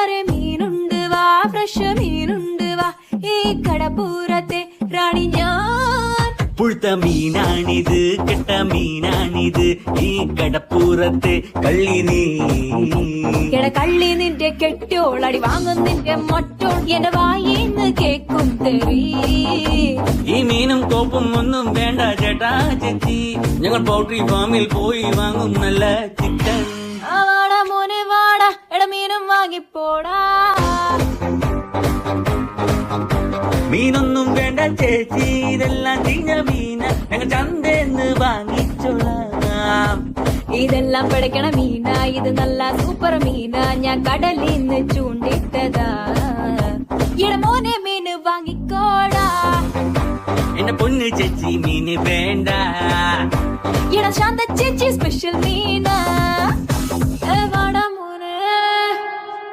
കൂട്ടുകാരെ മീനുണ്ട് വാ, ഫ്രഷ് മീനുണ്ട് വാ, ഈ കടപ്പൂരത്തെ റാണി ഞാൻ. പുഴുത്ത മീനാണിത്, കെട്ട മീനാണിത്, ഈ കടപ്പൂരത്തെ കള്ളി നീ. കള്ളി നിന്റെ കെട്ടോളടി വാങ്ങും നിന്റെ മൊട്ടോൾ, എന്റെ വായിന്ന് കേക്കും തെറി. ഈ മീനും കോപ്പും ഒന്നും വേണ്ട ചേട്ടാ ചേച്ചി, ഞങ്ങൾ പൗൾട്രി ഫാമിൽ പോയി വാങ്ങും നല്ല ചിക്കൻ. വാടാ മോനെ വാടാ, മീനും വാങ്ങിപ്പോടാ. മീനൊന്നും വേണ്ട ചേച്ചി, ഇതെല്ലാം ചീഞ്ഞ മീന, ഞങ്ങൾ ചന്തേന്ന് വാങ്ങിച്ചോളാം. ഇതെല്ലാം പിടയ്ക്കണ മീന, ഇത് നല്ല സൂപ്പർ മീന, ഞാൻ കടലിന്ന് ചൂണ്ടിട്ടതാ. മോനെ മീന് വാങ്ങിക്കോടാ. എന്റെ പൊന്ന് ചേച്ചി മീന് വേണ്ട. ശാന്ത ചേച്ചി സ്പെഷ്യൽ മീന.